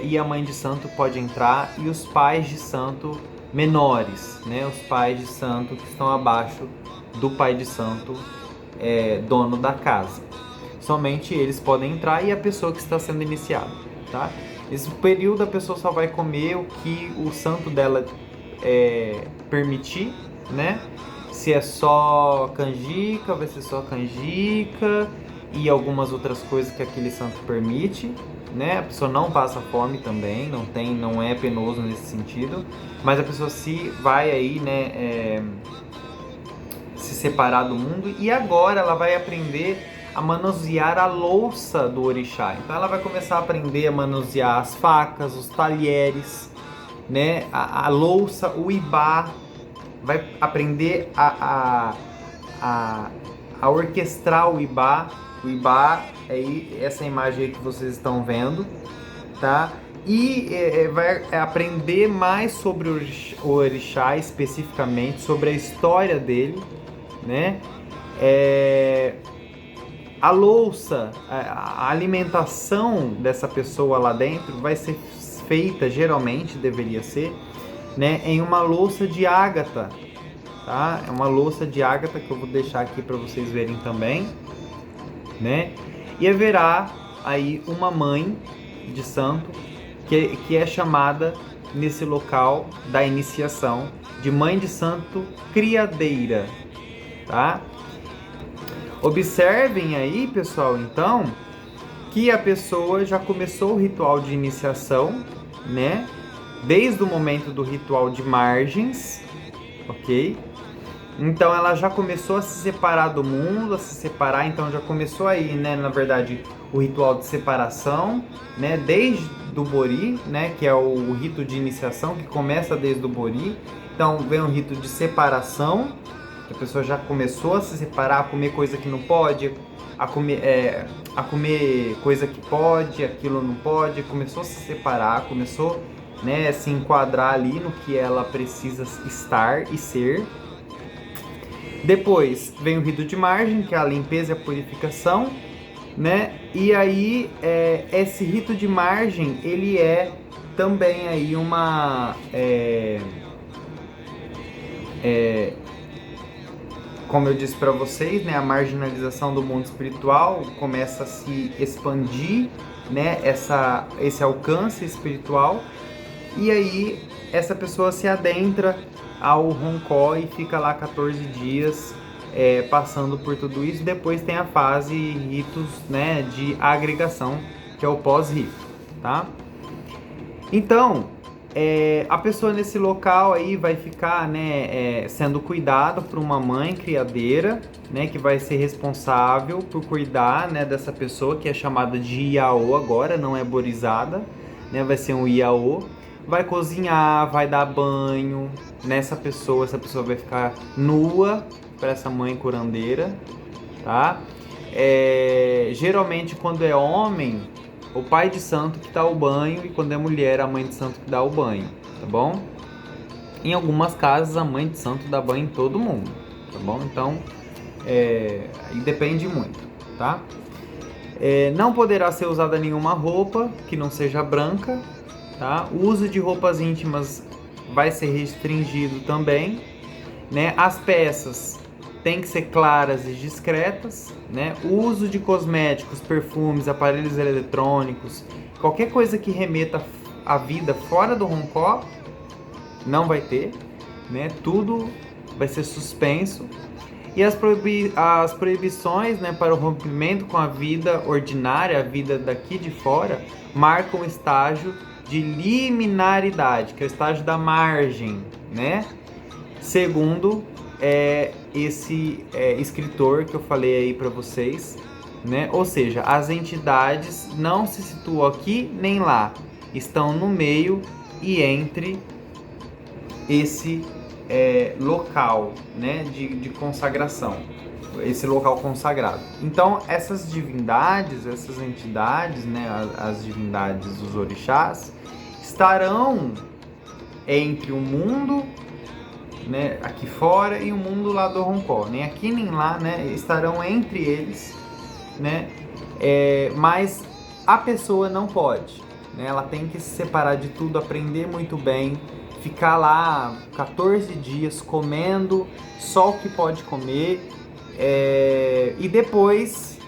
[SPEAKER 1] e a mãe de santo pode entrar, e os pais de santo menores, né? Os pais de santo que estão abaixo do pai de santo, dono da casa. Somente eles podem entrar, e a pessoa que está sendo iniciada, tá? Esse período a pessoa só vai comer o que o santo dela permitir, né? Se é só canjica, vai ser só canjica e algumas outras coisas que aquele santo permite, né? A pessoa não passa fome também, não é penoso nesse sentido, mas a pessoa se vai aí, né, se separar do mundo, e agora ela vai aprender a manusear a louça do orixá. Então ela vai começar a aprender a manusear as facas, os talheres, né? A louça, o ibá, vai aprender a orquestrar o ibá. O ibá é essa imagem aí que vocês estão vendo, tá? E vai aprender mais sobre o orixá, especificamente sobre a história dele, né? A louça, a alimentação dessa pessoa lá dentro vai ser feita, geralmente deveria ser, né, em uma louça de ágata, tá? É uma louça de ágata que eu vou deixar aqui para vocês verem também, né? E haverá aí uma mãe de santo que é chamada nesse local da iniciação de mãe de santo criadeira, tá? Observem aí, pessoal, então, que a pessoa já começou o ritual de iniciação, né? Desde o momento do ritual de margens, ok? Então ela já começou a se separar do mundo, a se separar, então já começou aí, né, na verdade, o ritual de separação, né, desde do Bori, né, que é o rito de iniciação que começa desde o Bori. Então vem um rito de separação, que a pessoa já começou a se separar, a comer coisa que não pode, a comer coisa que pode, aquilo não pode, começou a se separar, começou, né, a se enquadrar ali no que ela precisa estar e ser. Depois vem o rito de margem, que é a limpeza e a purificação, né? E aí esse rito de margem, ele é também aí uma como eu disse para vocês, né, a marginalização do mundo espiritual começa a se expandir, né, esse alcance espiritual, E aí essa pessoa se adentra ao Roncó e fica lá 14 dias passando por tudo isso. Depois tem a fase ritos, né, de agregação, que é o pós-rito, tá? Então, a pessoa nesse local aí vai ficar, né, sendo cuidada por uma mãe criadeira, né, que vai ser responsável por cuidar, né, dessa pessoa, que é chamada de Iaô agora, não é borizada, né, vai ser um Iaô. Vai cozinhar, vai dar banho nessa pessoa, essa pessoa vai ficar nua para essa mãe curandeira, tá? Geralmente quando é homem, o pai de santo que dá o banho, e quando é mulher, a mãe de santo que dá o banho, tá bom? Em algumas casas, a mãe de santo dá banho em todo mundo, tá bom? Então, aí depende muito, tá? Não poderá ser usada nenhuma roupa que não seja branca, tá? O uso de roupas íntimas vai ser restringido também, né? As peças têm que ser claras e discretas, né? O uso de cosméticos, perfumes, aparelhos eletrônicos, qualquer coisa que remeta à vida fora do Roncó, não vai ter, né? Tudo vai ser suspenso. E as proibições, né, para o rompimento com a vida ordinária, a vida daqui de fora, marcam o estágio de liminaridade, que é o estágio da margem, né? Segundo esse escritor que eu falei aí para vocês, né? Ou seja, as entidades não se situam aqui nem lá, estão no meio e entre esse local, né, de consagração, esse local consagrado. Então, essas divindades, essas entidades, né, as divindades dos orixás, estarão entre o mundo, né, aqui fora e o mundo lá do Roncó, nem aqui nem lá, né, estarão entre eles, né, mas a pessoa não pode, né, ela tem que se separar de tudo, aprender muito bem, ficar lá 14 dias comendo só o que pode comer, e depois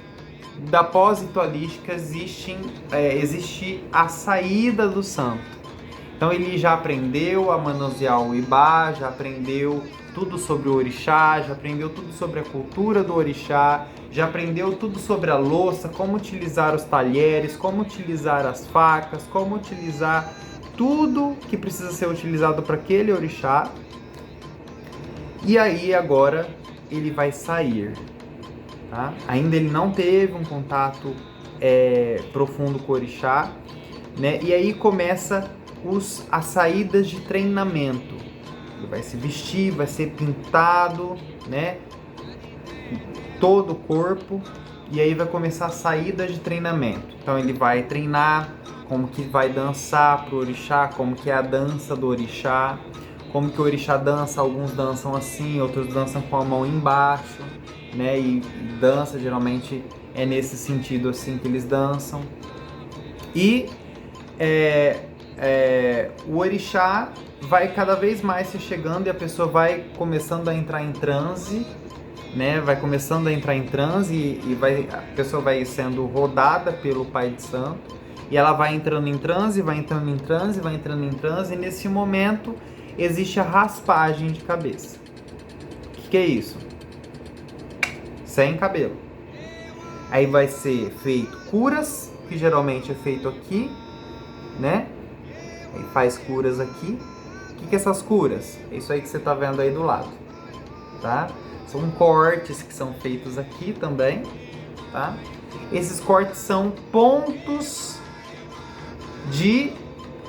[SPEAKER 1] da pós-ritualística existe a saída do santo. Então ele já aprendeu a manusear o ibá, já aprendeu tudo sobre o orixá, já aprendeu tudo sobre a cultura do orixá, já aprendeu tudo sobre a louça, como utilizar os talheres, como utilizar as facas, como utilizar tudo que precisa ser utilizado para aquele orixá. E aí agora ele vai sair, tá? Ainda ele não teve um contato profundo com o orixá, né? E aí começa as saídas de treinamento. Ele vai se vestir, vai ser pintado, né? Todo o corpo, e aí vai começar a saída de treinamento. Então ele vai treinar como que vai dançar pro orixá, como que é a dança do orixá, como que o orixá dança. Alguns dançam assim, outros dançam com a mão embaixo, né? E dança geralmente é nesse sentido assim que eles dançam. E o orixá vai cada vez mais se chegando e a pessoa vai começando a entrar em transe, né? Vai começando a entrar em transe e a pessoa vai sendo rodada pelo Pai de Santo e ela vai entrando em transe, vai entrando em transe, vai entrando em transe, e nesse momento existe a raspagem de cabeça. O que é isso? Sem cabelo. Aí vai ser feito curas, que geralmente é feito aqui, né? Aí faz curas aqui. O que é essas curas? É isso aí que você tá vendo aí do lado, tá? São cortes que são feitos aqui também, tá? Esses cortes são pontos de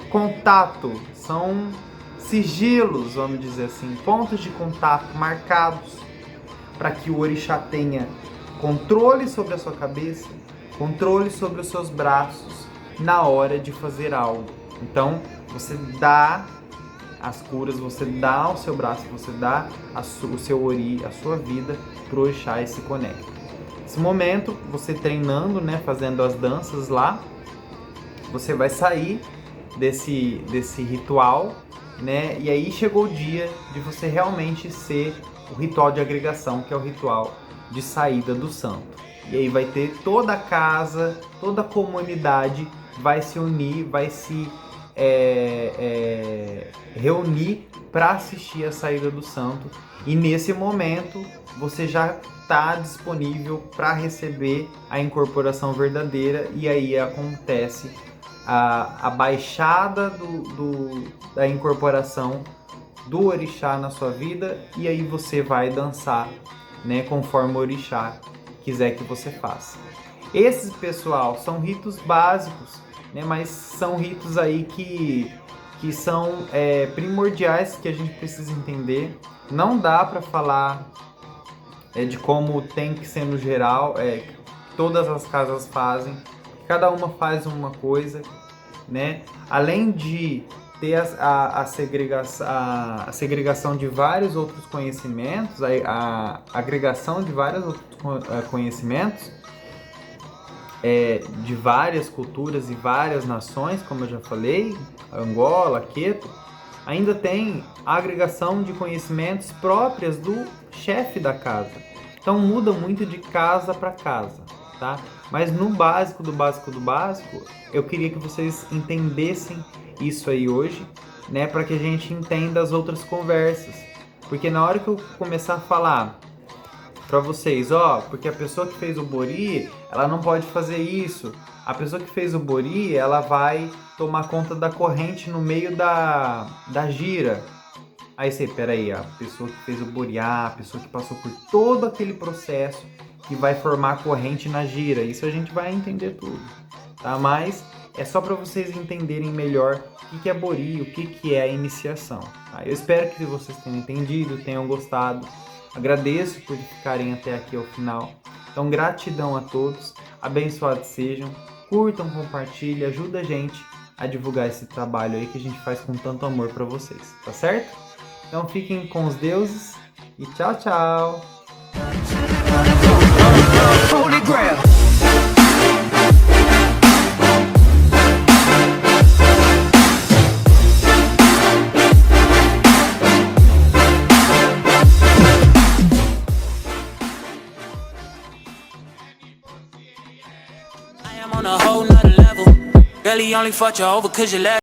[SPEAKER 1] contato, são sigilos, vamos dizer assim, pontos de contato marcados para que o orixá tenha controle sobre a sua cabeça, controle sobre os seus braços na hora de fazer algo. Então, você dá as curas, você dá o seu braço, você dá o seu ori, a sua vida pro orixá e se conecta. Nesse momento, você treinando, né, fazendo as danças lá, você vai sair desse ritual, né? E aí chegou o dia de você realmente ser o ritual de agregação, que é o ritual de saída do santo. E aí vai ter toda a casa, toda a comunidade vai se unir, vai se reunir para assistir a saída do santo, e nesse momento você já está disponível para receber a incorporação verdadeira, e aí acontece a baixada da incorporação do orixá na sua vida, e aí você vai dançar, né, conforme o orixá quiser que você faça. Esses, pessoal, são ritos básicos, né, mas são ritos aí que são primordiais, que a gente precisa entender. Não dá para falar de como tem que ser no geral, todas as casas fazem, cada uma faz uma coisa, né? Além de ter a segregação de vários outros conhecimentos, a agregação de vários outros conhecimentos, de várias culturas e várias nações, como eu já falei, Angola, Queto, ainda tem a agregação de conhecimentos próprias do chefe da casa. Então muda muito de casa para casa, tá? Mas no básico do básico do básico, eu queria que vocês entendessem isso aí hoje, né, para que a gente entenda as outras conversas. Porque na hora que eu começar a falar para vocês, porque a pessoa que fez o bori, ela não pode fazer isso. A pessoa que fez o bori, ela vai tomar conta da corrente no meio da gira. Aí você, peraí, a pessoa que fez o bori, a pessoa que passou por todo aquele processo que vai formar a corrente na gira. Isso a gente vai entender tudo, tá? Mas é só para vocês entenderem melhor o que é bori, o que é a iniciação. Tá? Eu espero que vocês tenham entendido, tenham gostado. Agradeço por ficarem até aqui ao final. Então, gratidão a todos, abençoados sejam, curtam, compartilhem, ajuda a gente a divulgar esse trabalho aí que a gente faz com tanto amor para vocês, tá certo? Então, fiquem com os deuses e tchau, tchau!
[SPEAKER 2] On a whole nother level. Barely only fought you over 'cause you left.